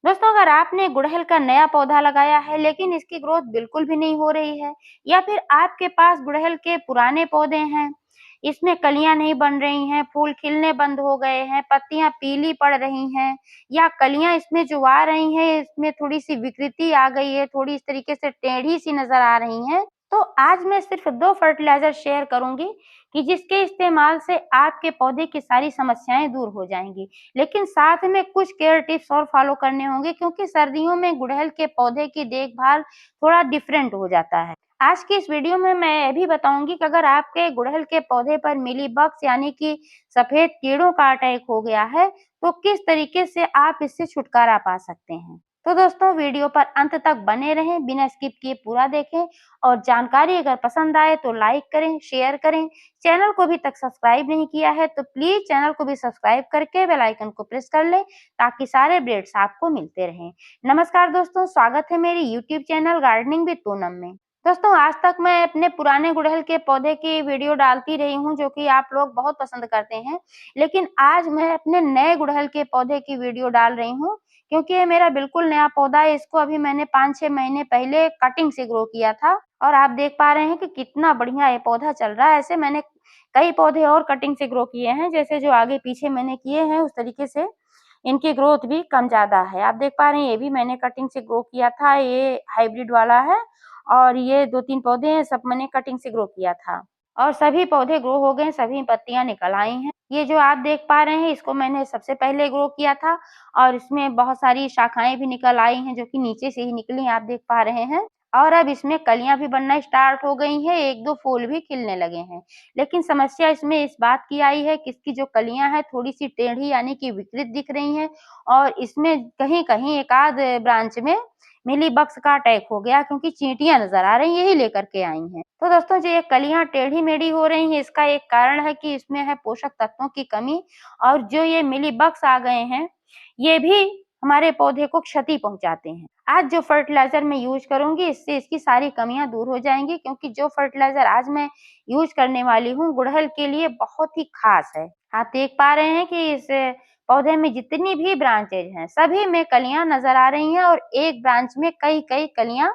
दोस्तों, अगर आपने गुड़हल का नया पौधा लगाया है लेकिन इसकी ग्रोथ बिल्कुल भी नहीं हो रही है, या फिर आपके पास गुड़हल के पुराने पौधे हैं, इसमें कलियां नहीं बन रही हैं, फूल खिलने बंद हो गए हैं, पत्तियां पीली पड़ रही हैं, या कलियां इसमें जो आ रही हैं इसमें थोड़ी सी विकृति आ गई है, थोड़ी इस तरीके से टेढ़ी सी नजर आ रही हैं, तो आज मैं सिर्फ 2 फर्टिलाइज़र शेयर करूँगी कि जिसके इस्तेमाल से आपके पौधे की सारी समस्याएँ दूर हो जाएँगी। लेकिन साथ में कुछ केयर टिप्स और फॉलो करने होंगे, क्योंकि सर्दियों में गुड़हल के पौधे की देखभाल थोड़ा डिफरेंट हो जाता है। आज की इस वीडियो में मैं ये भी बताऊँगी कि अगर आपके गुड़हल के पौधे पर मिलीबग्स यानी कि सफेद कीड़ों का अटैक हो गया है, तो किस तरीके से आप इससे छुटकारा पा सकते हैं। तो दोस्तों, वीडियो पर अंत तक बने रहें, बिना स्किप किए पूरा देखें, और जानकारी अगर पसंद आए तो लाइक करें, शेयर करें। चैनल को अभी तक सब्सक्राइब नहीं किया है तो प्लीज चैनल को भी सब्सक्राइब करके बेल आइकन को प्रेस कर लें, ताकि सारे अपडेट्स आपको मिलते रहें। नमस्कार दोस्तों, स्वागत है मेरी YouTube channel gardening with Poonam में। दोस्तों, आज तक मैं अपने पुराने गुड़हल के पौधे की वीडियो डालती रही हूँ, जो कि आप लोग बहुत पसंद करते हैं। लेकिन आज मैं अपने नए गुड़हल के पौधे की वीडियो डाल रही हूँ, क्योंकि ये मेरा बिल्कुल नया पौधा है। इसको अभी मैंने 5-6 महीने पहले कटिंग से ग्रो किया था, और आप देख पा रहे हैं कि कितना बढ़िया ये पौधा चल रहा है। ऐसे मैंने कई पौधे और कटिंग से ग्रो किए हैं, जैसे जो आगे पीछे मैंने किए हैं उस तरीके से इनकी ग्रोथ भी कम ज्यादा है। आप देख पा रहे हैं, ये भी मैंने कटिंग से ग्रो किया था, ये हाइब्रिड वाला है, और ये 2-3 पौधे हैं, सब मैंने कटिंग से ग्रो किया था, और सभी पौधे ग्रो हो गए, सभी पत्तियां निकल आई हैं। ये जो आप देख पा रहे हैं, इसको मैंने सबसे पहले ग्रो किया था, और इसमें बहुत सारी शाखाएं भी निकल आई हैं, जो कि नीचे से ही निकली, आप देख पा रहे हैं। और अब इसमें कलियां भी बनना स्टार्ट हो गई हैं, 1-2 फूल भी खिलने लगे हैं। लेकिन समस्या इसमें इस बात की आई है कि इसकी जो कलियां हैं थोड़ी-सी टेढ़ी यानी कि विकृत दिख रही हैं, और इसमें कहीं-कहीं एक-आध ब्रांच में मिलीबग्स का अटैक हो गया, क्योंकि चींटियां नजर आ रही हैं, यही लेकर के आई हैं। तो दोस्तों, जो ये कलियां टेढ़ी-मेढ़ी हो रही हैं, इसका एक कारण है कि इसमें है पोषक तत्वों की कमी, और जो ये मिलीबग्स आ गए हैं, ये भी हमारे पौधे को क्षति पहुंचाते हैं। आज जो फर्टिलाइजर मैं यूज करूंगी, इससे इसकी सारी कमियां दूर हो जाएंगी, क्योंकि जो फर्टिलाइजर आज मैं यूज करने वाली हूँ गुड़हल के लिए बहुत ही खास है। आप देख पा रहे हैं कि इस पौधे में जितनी भी ब्रांचेज हैं, सभी में कलियां नजर आ रही हैं, और एक ब्रांच में कई कई कलियां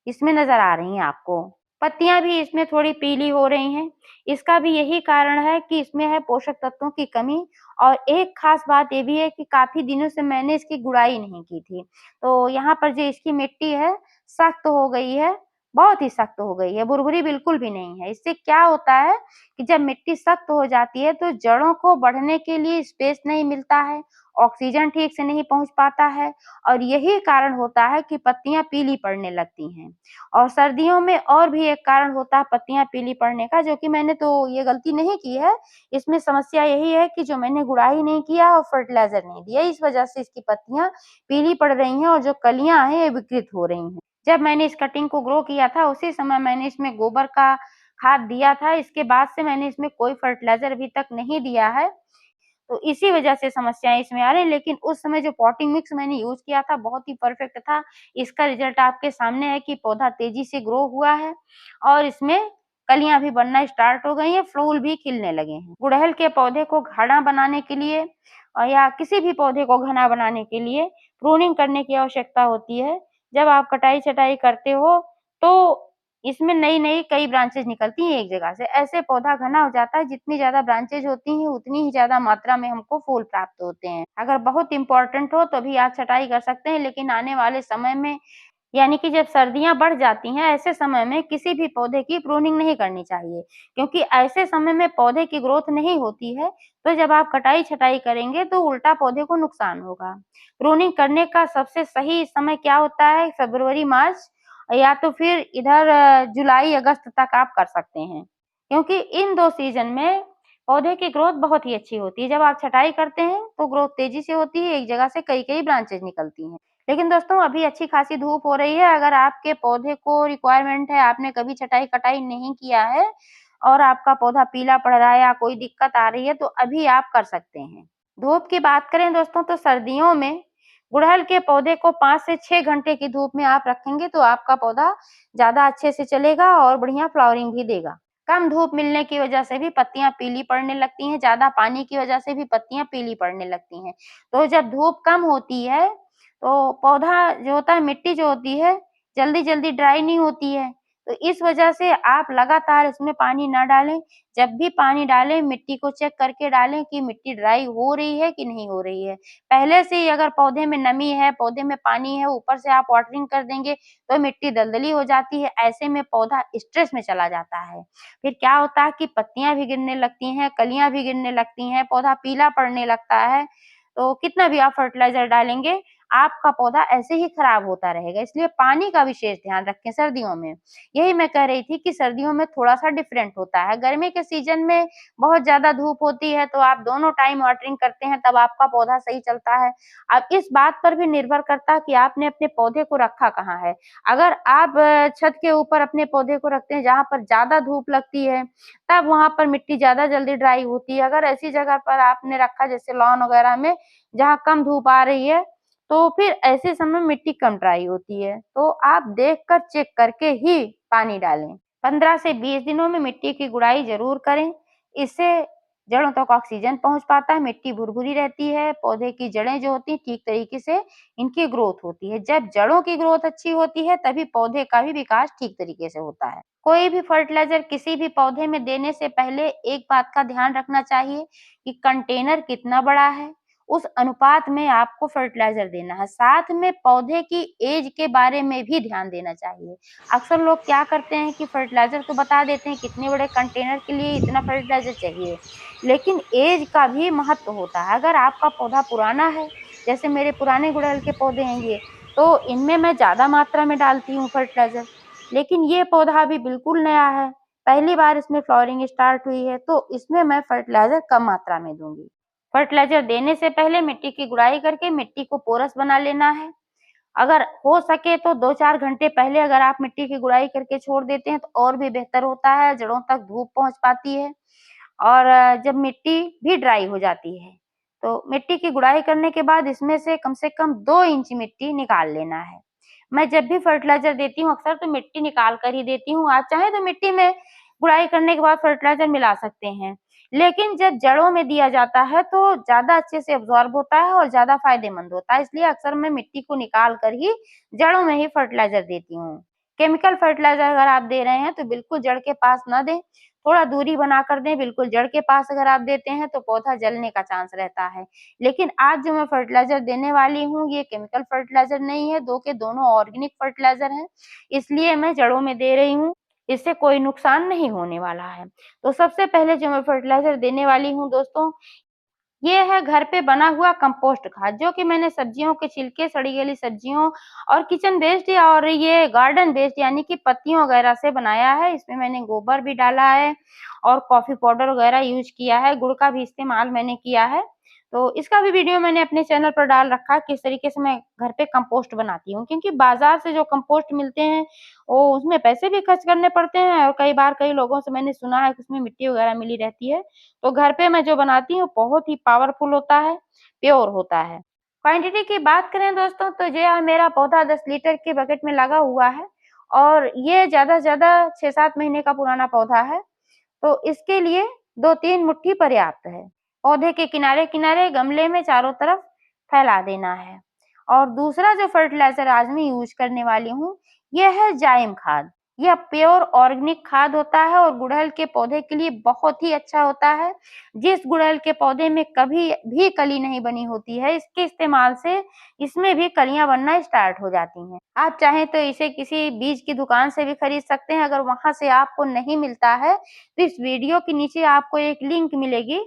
इसमें नजर आ रही हैं आपको। पत्तियां भी इसमें थोड़ी पीली हो रही हैं। इसका भी यही कारण है कि इसमें है पोषक तत्वों की कमी, और एक खास बात ये भी है कि काफी दिनों से मैंने इसकी गुड़ाई नहीं की थी। तो यहाँ पर जो इसकी मिट्टी है, सख्त हो गई है, बहुत ही सख्त हो गई है, भुरभुरी बिल्कुल भी नहीं है। इससे क्या होता है कि जब मिट्टी सख्त हो जाती है तो जड़ों को बढ़ने के लिए स्पेस नहीं मिलता है, ऑक्सीजन ठीक से नहीं पहुंच पाता है, और यही कारण होता है कि पत्तियां पीली पड़ने लगती हैं। और सर्दियों में और भी एक कारण होता है पत्तियां पीली पड़ने का, जो कि मैंने तो ये गलती नहीं की है। इसमें समस्या यही है कि जो मैंने गुड़ाई नहीं किया और फर्टिलाइजर नहीं दिया, इस वजह से इसकी पत्तियां पीली पड़ रही हैं, और जो कलियां हैं ये विकृत हो रही हैं। जब मैंने इस कटिंग को ग्रो किया था, उसी समय मैंने इसमें गोबर का खाद दिया था। इसके बाद से मैंने इसमें कोई फर्टिलाइजर अभी तक नहीं दिया है, तो इसी वजह से समस्याएं इसमें आ रही हैं। लेकिन उस समय जो पॉटिंग मिक्स मैंने यूज किया था बहुत ही परफेक्ट था। इसका रिजल्ट आपके सामने है कि पौधा तेजी से ग्रो हुआ है, और इसमें कलियां भी बनना स्टार्ट हो गई हैं, फूल भी खिलने लगे हैं। गुड़हल के पौधे को घना बनाने के लिए, या किसी भी पौधे को घना बनाने के लिए प्रूनिंग करने की आवश्यकता होती है। जब आप कटाई छटाई करते हो तो इसमें नई-नई कई ब्रांचेज़ निकलती हैं एक जगह से। ऐसे पौधा घना हो जाता है, जितनी ज़्यादा ब्रांचेज़ होती हैं, उतनी ही ज़्यादा मात्रा में हमको फूल प्राप्त होते हैं। अगर बहुत इम्पोर्टेंट हो तो भी आप छटाई कर सकते हैं, लेकिन आने वाले समय में, यानी कि जब सर्दियाँ बढ़ जाती हैं, ऐसे समय में किसी भी पौधे की प्रूनिंग नहीं करनी चाहिए, क्योंकि ऐसे समय में पौधे की ग्रोथ नहीं होती है, तो जब आप कटाई-छटाई करेंगे तो उल्टा पौधे को नुकसान होगा। प्रूनिंग करने का सबसे सही समय क्या होता है? फ़रवरी, मार्च, या तो फिर इधर जुलाई, अगस्त तक आप कर सकते हैं, क्योंकि इन 2 सीज़न में पौधे की ग्रोथ बहुत ही अच्छी होती है। जब आप छटाई करते हैं तो ग्रोथ तेज़ी से होती है, एक जगह से कई-कई ब्रांचेज़ निकलती हैं। लेकिन दोस्तों, अभी अच्छी खासी धूप हो रही है, अगर आपके पौधे को रिक्वायरमेंट है, आपने कभी छटाई-कटाई नहीं किया है, और आपका पौधा पीला पड़ रहा है या कोई दिक्कत आ रही है, तो अभी आप कर सकते हैं। धूप की बात करें दोस्तों, तो सर्दियों में गुड़हल के पौधे को 5 से 6 घंटे की धूप में आप रखेंगे तो आपका पौधा ज़्यादा अच्छे से चलेगा और बढ़िया फ्लावरिंग भी देगा। कम धूप मिलने की वजह से भी पत्तियां पीली पड़ने लगती हैं, ज़्यादा पानी की वजह से भी पत्तियां पीली पड़ने लगती हैं। तो जब धूप कम होती है तो पौधा जो होता है, मिट्टी जो होती है, जल्दी-जल्दी ड्राई नहीं होती है। तो इस वजह से आप लगातार इसमें पानी ना डालें। जब भी पानी डालें, मिट्टी को चेक करके डालें कि मिट्टी ड्राई हो रही है कि नहीं हो रही है। पहले से ही अगर पौधे में नमी है, पौधे में पानी है, ऊपर से आप वाटरिंग कर देंगे, तो मिट्टी दलदली हो जाती है। ऐसे में पौधा स्ट्रेस में चला जाता है। फिर क्या होता है कि पत्तियाँ भी गिरने लगती हैं, कलियाँ भी गिरने लगती हैं, पौधा पीला पड़ने लगता है। तो कितना भी आप फर्टिलाइज़र डालेंगे, आपका पौधा ऐसे ही खराब होता रहेगा। इसलिए पानी का विशेष ध्यान रखें सर्दियों में। यही मैं कह रही थी कि सर्दियों में थोड़ा-सा डिफरेंट होता है। गर्मी के सीज़न में बहुत ज़्यादा धूप होती है, तो आप दोनों टाइम वाटरिंग करते हैं, तब आपका पौधा सही चलता है। अब इस बात पर भी निर्भर करता है कि आपने अपने पौधे को रखा कहाँ है। अगर आप छत के ऊपर अपने पौधे को रखते हैं, जहाँ पर ज़्यादा धूप लगती है, तब वहाँ पर मिट्टी ज़्यादा जल्दी ड्राई होती है। अगर ऐसी जगह पर आपने रखा जैसे लॉन वगैरह में, जहाँ कम धूप आ रही है, तो फिर ऐसे समय मिट्टी कम ड्राई होती है। तो आप देखकर चेक करके ही पानी डालें। 15 से 20 दिनों में मिट्टी की गुड़ाई ज़रूर करें। इससे जड़ों तक ऑक्सीजन पहुँच पाता है, मिट्टी भुरभुरी रहती है, पौधे की जड़ें जो होती हैं ठीक तरीके से इनकी ग्रोथ होती है। जब जड़ों की ग्रोथ अच्छी होती है, तभी पौधे का भी विकास ठीक तरीके से होता है। कोई भी फर्टिलाइज़र किसी भी पौधे में देने से पहले एक बात का ध्यान रखना चाहिए कि कंटेनर कितना बड़ा है, उस अनुपात में आपको फर्टिलाइज़र देना है। साथ में पौधे की ऐज के बारे में भी ध्यान देना चाहिए। अक्सर लोग क्या करते हैं कि फर्टिलाइज़र तो बता देते हैं कितने बड़े कंटेनर के लिए इतना फर्टिलाइज़र चाहिए, लेकिन ऐज का भी महत्व होता है। अगर आपका पौधा पुराना है, जैसे मेरे पुराने गुड़हल के पौधे हैं ये, तो इनमें मैं ज़्यादा मात्रा में डालती हूँ फर्टिलाइज़र। लेकिन ये पौधा अभी बिल्कुल नया है, पहली बार इसमें फ्लावरिंग स्टार्ट हुई है, तो इसमें मैं फर्टिलाइज़र कम मात्रा में दूँगी। फर्टिलाइज़र देने से पहले मिट्टी की गुड़ाई करके मिट्टी को पोरस बना लेना है। अगर हो सके तो 2-4 घंटे पहले अगर आप मिट्टी की गुड़ाई करके छोड़ देते हैं, तो और भी बेहतर होता है, जड़ों तक धूप पहुँच पाती है और जब मिट्टी भी ड्राई हो जाती है, तो मिट्टी की गुड़ाई करने के बाद इसमें से कम 2 इंच मिट्टी निकाल लेना है। मैं जब भी फर्टिलाइज़र देती हूँ, अक्सर तो मिट्टी निकाल कर ही देती हूँ। आप चाहें तो मिट्टी में गुड़ाई करने के बाद फर्टिलाइज़र मिला सकते हैं। लेकिन जब जड़ों में दिया जाता है तो ज़्यादा अच्छे से एब्ज़ॉर्ब होता है और ज़्यादा फ़ायदेमंद होता है, इसलिए अक्सर मैं मिट्टी को निकाल कर ही जड़ों में ही फर्टिलाइज़र देती हूँ। केमिकल फर्टिलाइज़र अगर आप दे रहे हैं तो बिल्कुल जड़ के पास ना दें, थोड़ा दूरी बनाकर दें, बिल्कुल जड़ के पास अगर आप देते हैं तो पौधा जलने का चांस रहता है। लेकिन आज जो मैं फर्टिलाइज़र देने वाली हूँ, ये केमिकल फर्टिलाइज़र नहीं है, 2 के दोनों ऑर्गेनिक फर्टिलाइज़र हैं, इसलिए मैं जड़ों में दे रही हूँ, इससे कोई नुकसान नहीं होने वाला है। तो सबसे पहले जो मैं फर्टिलाइज़र देने वाली हूँ दोस्तों, ये है घर पे बना हुआ कंपोस्ट खाद, जो कि मैंने सब्जियों के छिलके, सड़ी गली सब्जियों और किचन वेस्ट या और ये गार्डन वेस्ट यानी कि पत्तियों वगैरह से बनाया है। इसमें मैंने गोबर भी डाला है और कॉफ़ी पाउडर वगैरह यूज़ किया है, गुड़ का भी इस्तेमाल मैंने किया है। तो इसका भी वीडियो मैंने अपने चैनल पर डाल रखा है, किस तरीके से मैं घर पे कंपोस्ट बनाती हूँ। क्योंकि बाज़ार से जो कंपोस्ट मिलते हैं, वो उसमें पैसे भी खर्च करने पड़ते हैं और कई बार कई लोगों से मैंने सुना है कि उसमें मिट्टी वगैरह मिली रहती है। तो घर पे मैं जो बनाती हूँ बहुत ही पावरफुल होता है, प्योर होता है। क्वांटिटी की बात करें दोस्तों तो जो है मेरा पौधा 10 लीटर के बकेट में लगा हुआ है और ये ज़्यादा से ज़्यादा 6-7 महीने का पुराना पौधा है, तो इसके लिए 2-3 मुट्ठी पर्याप्त है। पौधे के किनारे-किनारे गमले में चारों तरफ फैला देना है। और दूसरा जो फर्टिलाइज़र आज मैं यूज़ करने वाली हूँ, ये है जाइम खाद। यह प्योर ऑर्गेनिक खाद होता है और गुड़हल के पौधे के लिए बहुत ही अच्छा होता है। जिस गुड़हल के पौधे में कभी भी कली नहीं बनी होती है, इसके इस्तेमाल से इसमें भी कलियाँ बनना स्टार्ट हो जाती हैं। आप चाहें तो इसे किसी बीज की दुकान से भी खरीद सकते हैं, अगर वहाँ से आपको नहीं मिलता है, तो इस वीडियो के नीचे आपको एक लिंक मिलेगी,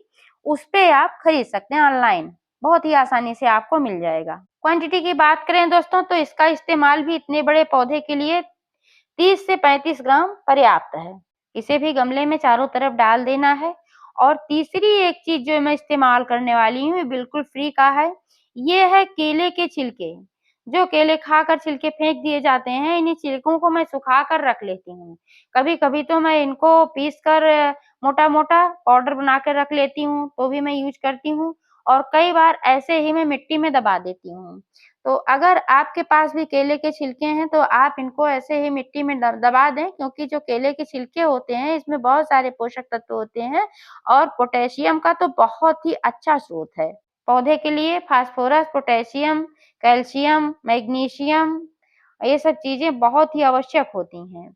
उस पे आप खरीद सकते हैं ऑनलाइन। बहुत ही आसानी से आपको मिल जाएगा। क्वांटिटी की बात करें दोस्तों तो इसका इस्तेमाल भी इतने बड़े पौधे के लिए 30 से 35 ग्राम पर्याप्त है। इसे भी गमले में चारों तरफ डाल देना है और तीसरी एक चीज़ जो मैं इस्तेमाल करने वाली हूँ, ये बिल्कुल फ्री का है, ये है केले के छिलके। जो केले खाकर छिलके फेंक दिए जाते हैं, इन्हीं छिलकों को मैं सुखा कर रख लेती हूँ। कभी-कभी तो मैं इनको पीस कर मोटा-मोटा पाउडर बना के रख लेती हूँ, तो भी मैं यूज़ करती हूँ और कई बार ऐसे ही मैं मिट्टी में दबा देती हूँ। तो अगर आपके पास भी केले के छिलके हैं, तो आप इनको ऐसे ही मिट्टी में दबा दें क्योंकि जो केले के छिलके होते हैं, इसमें बहुत सारे पोषक तत्व होते हैं और पोटेशियम का तो बहुत ही अच्छा स्रोत है। पौधे के लिए फास्फोरस, पोटेशियम, कैल्शियम, मैग्नीशियम, ये सब चीज़ें बहुत ही आवश्यक होती हैं।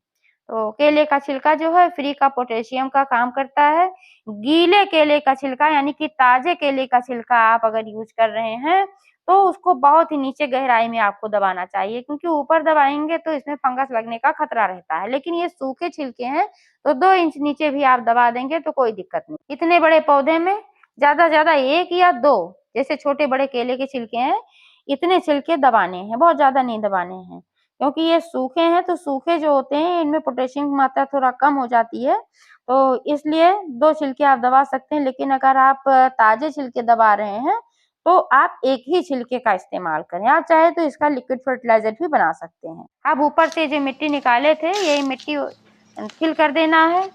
तो केले का छिलका जो है फ्री का पोटेशियम का काम करता है। गीले केले का छिलका यानी कि ताज़े केले का छिलका आप अगर यूज़ कर रहे हैं, तो उसको बहुत ही नीचे गहराई में आपको दबाना चाहिए, क्योंकि ऊपर दबाएँगे तो इसमें फंगस लगने का खतरा रहता है। लेकिन ये सूखे छिलके हैं, तो 2 इंच नीचे भी आप दबा देंगे तो कोई दिक्कत नहीं। इतने बड़े पौधे में ज़्यादा से ज़्यादा 1 या 2 जैसे छोटे-बड़े केले के छिलके हैं, इतने छिलके दबाने हैं, बहुत ज़्यादा नहीं दबाने हैं। क्योंकि ये सूखे हैं, तो सूखे जो होते हैं इनमें पोटेशियम की मात्रा थोड़ा कम हो जाती है, तो इसलिए 2 छिलके आप दबा सकते हैं। लेकिन अगर आप ताज़े छिलके दबा रहे हैं, तो आप 1 ही छिलके का इस्तेमाल करें। आप चाहे तो इसका लिक्विड फर्टिलाइज़र भी बना सकते हैं। अब ऊपर से जो मिट्टी निकाले थे, यही मिट्टी फिल कर देना है।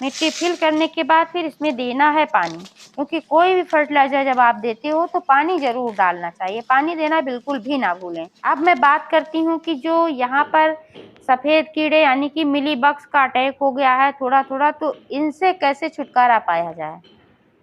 मिट्टी फिल करने के बाद फिर इसमें देना है पानी, क्योंकि कोई भी फर्टिलाइज़र जब आप देते हो तो पानी ज़रूर डालना चाहिए, पानी देना बिल्कुल भी ना भूलें। अब मैं बात करती हूँ कि जो यहाँ पर सफ़ेद कीड़े यानी कि मिलीबग्स का अटैक हो गया है थोड़ा-थोड़ा, तो इनसे कैसे छुटकारा पाया जाए?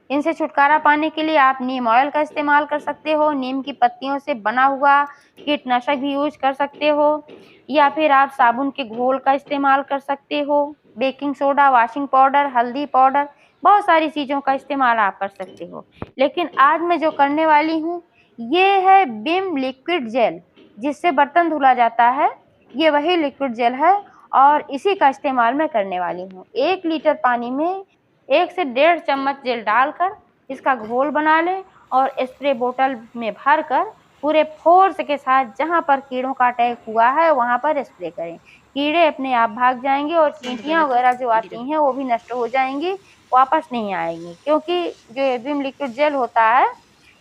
इनसे छुटकारा पाने के लिए आप नीम ऑयल का इस्तेमाल कर सकते हो, नीम की पत्तियों से बना हुआ कीटनाशक भी यूज़ कर सकते हो, या फिर आप साबुन के घोल का इस्तेमाल कर सकते हो, बेकिंग सोडा, वॉशिंग पाउडर, हल्दी पाउडर, बहुत सारी चीज़ों का इस्तेमाल आप कर सकते हो। लेकिन आज मैं जो करने वाली हूँ, ये है विम लिक्विड जेल, जिससे बर्तन धुला जाता है, ये वही लिक्विड जेल है और इसी का इस्तेमाल मैं करने वाली हूँ। 1 लीटर पानी में 1 से 1.5 चम्मच जेल डालकर इसका घोल बना लें और स्प्रे बोतल में भरकर पूरे फ़ोर्स के साथ जहाँ पर कीड़ों का अटैक हुआ है वहाँ पर स्प्रे करें। कीड़े अपने आप भाग जाएँगे और चींटियाँ वगैरह जो आती हैं वो भी नष्ट हो जाएँगी, वापस नहीं आएँगी, क्योंकि जो ये विम लिक्विड जेल होता है,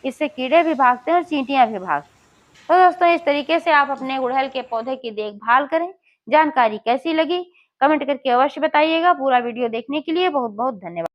इससे कीड़े भी भागते हैं और चींटियाँ भी भागती हैं। तो दोस्तों, इस तरीके से आप अपने गुड़हल के पौधे की देखभाल करें। जानकारी कैसी लगी कमेंट करके अवश्य बताइएगा। पूरा वीडियो देखने के लिए बहुत-बहुत धन्यवाद।